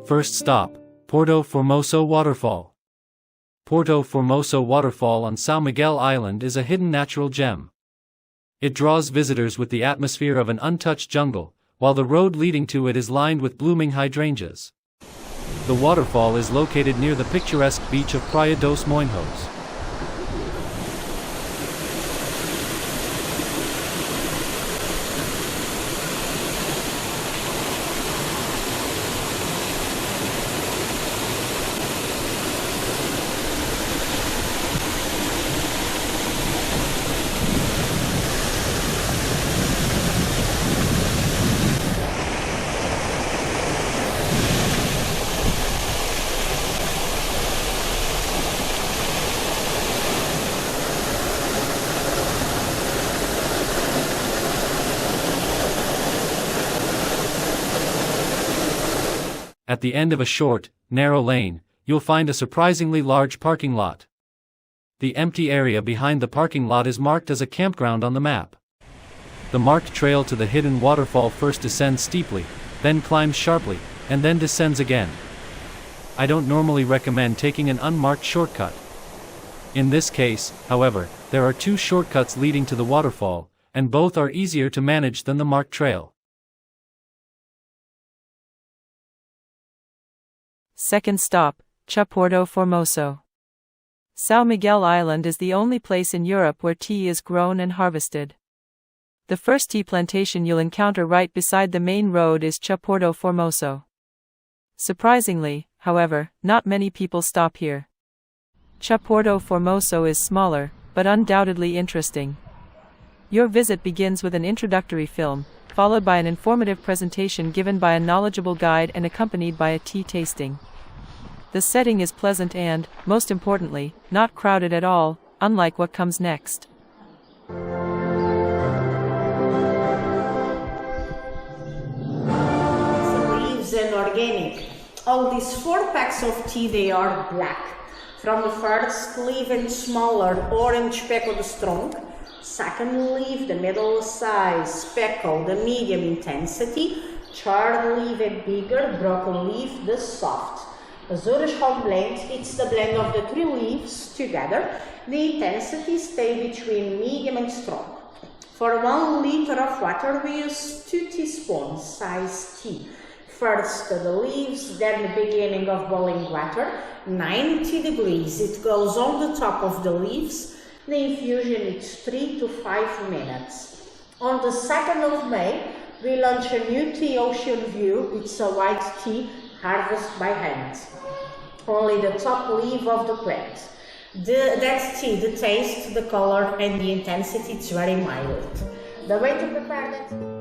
First stop, Porto Formoso Waterfall. Porto Formoso Waterfall on São Miguel Island is a hidden natural gem. It draws visitors with the atmosphere of an untouched jungle, while the road leading to it is lined with blooming hydrangeas. The waterfall is located near the picturesque beach of Praia dos Moinhos. At the end of a short, narrow lane, you'll find a surprisingly large parking lot. The empty area behind the parking lot is marked as a campground on the map. The marked trail to the hidden waterfall first descends steeply, then climbs sharply, and then descends again. I don't normally recommend taking an unmarked shortcut. In this case, however, there are two shortcuts leading to the waterfall, and both are easier to manage than the marked trail. Second stop, Porto Formoso. São Miguel Island is the only place in Europe where tea is grown and harvested. The first tea plantation you'll encounter right beside the main road is Porto Formoso. Surprisingly, however, not many people stop here. Porto Formoso is smaller, but undoubtedly interesting. Your visit begins with an introductory film, followed by an informative presentation given by a knowledgeable guide and accompanied by a tea tasting. The setting is pleasant and, most importantly, not crowded at all, unlike what comes next. The leaves and organic. All these 4 packs of tea, they are black. From the first leaf and smaller, orange speckle the strong. Second leaf, the middle size, speckle, the medium intensity. Third leaf and bigger, broken leaf, the soft. Ajuda's home blend, it's the blend of the 3 leaves together. The intensity stays between medium and strong. For 1 liter of water, we use 2 teaspoons size tea. First the leaves, then the beginning of boiling water, 90 degrees. It goes on the top of the leaves. The infusion is 3 to 5 minutes. On the 2nd of May, we launch a new tea, Ocean View. It's a white tea harvested by hand. Only the top leaf of the plant. That tea, the taste, the color and the intensity, it's very mild. The way to prepare that...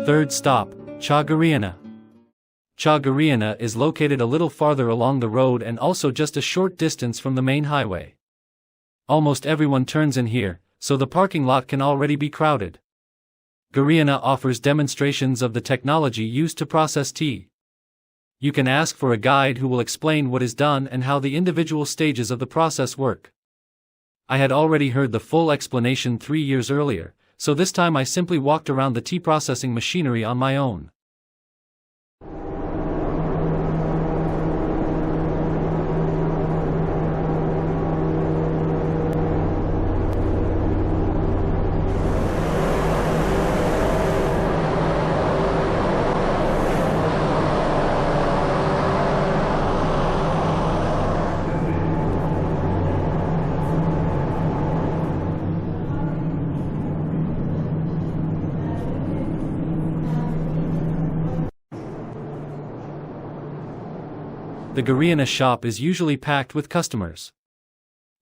Third stop, Gorreana. Gorreana is located a little farther along the road and also just a short distance from the main highway. Almost everyone turns in here, so the parking lot can already be crowded. Gorreana offers demonstrations of the technology used to process tea. You can ask for a guide who will explain what is done and how the individual stages of the process work. I had already heard the full explanation 3 years earlier, so this time I simply walked around the tea processing machinery on my own. The Gorreana shop is usually packed with customers.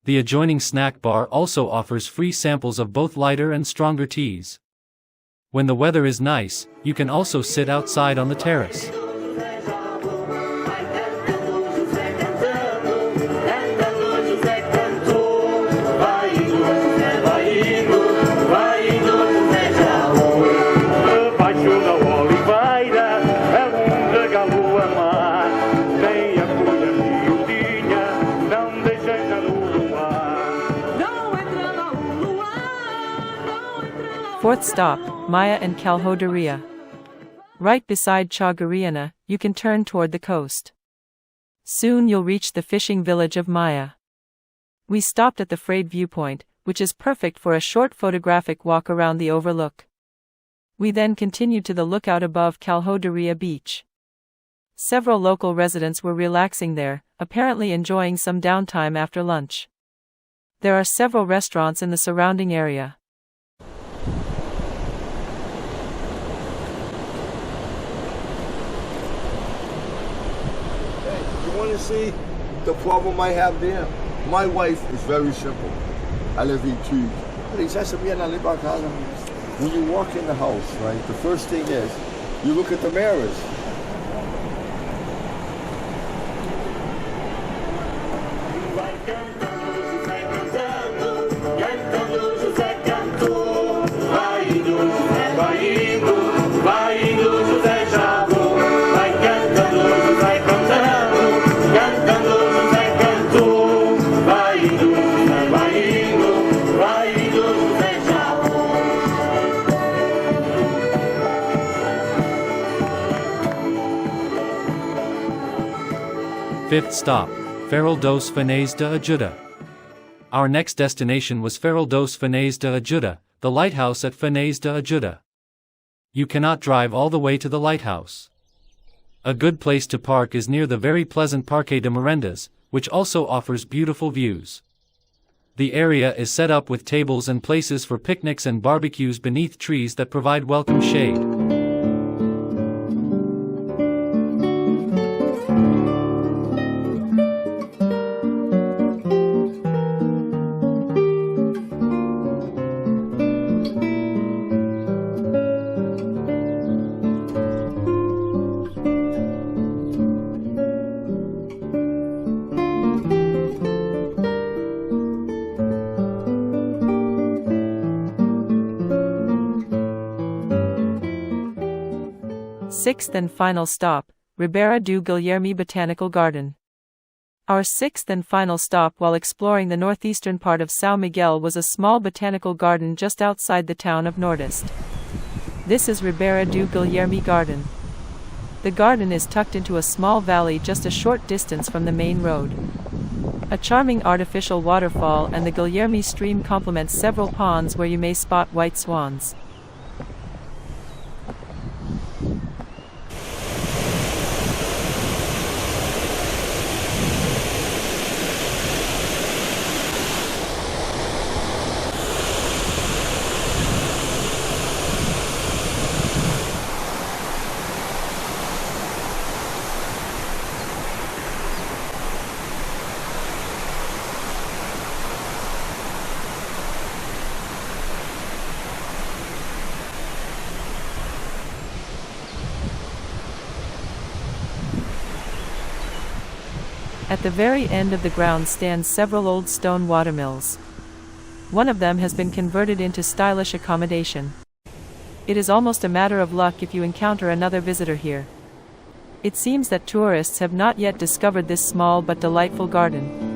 The adjoining snack bar also offers free samples of both lighter and stronger teas. When the weather is nice, you can also sit outside on the terrace. Fourth stop, Maia and Calhau. Right beside Gorreana, you can turn toward the coast. Soon you'll reach the fishing village of Maia. We stopped at the frayed viewpoint, which is perfect for a short photographic walk around the overlook. We then continued to the lookout above Calhau beach. Several local residents were relaxing there, apparently enjoying some downtime after lunch. There are several restaurants in the surrounding area. Want to see the problem I have there? My wife is very simple. I live in two. When you walk in the house, right, the first thing is you look at the mirrors. Fifth stop, Farol dos Fenais de Ajuda. Our next destination was Farol dos Fenais de Ajuda, the lighthouse at Fenais de Ajuda. You cannot drive all the way to the lighthouse. A good place to park is near the very pleasant Parque de Merendas, which also offers beautiful views. The area is set up with tables and places for picnics and barbecues beneath trees that provide welcome shade. Sixth and final stop, Ribeira do Guilherme Botanical Garden. Our sixth and final stop while exploring the northeastern part of São Miguel was a small botanical garden just outside the town of Nordeste. This is Ribeira do Guilherme Garden. The garden is tucked into a small valley just a short distance from the main road. A charming artificial waterfall and the Guilherme stream complements several ponds where you may spot white swans. At the very end of the ground stand several old stone watermills. One of them has been converted into stylish accommodation. It is almost a matter of luck if you encounter another visitor here. It seems that tourists have not yet discovered this small but delightful garden.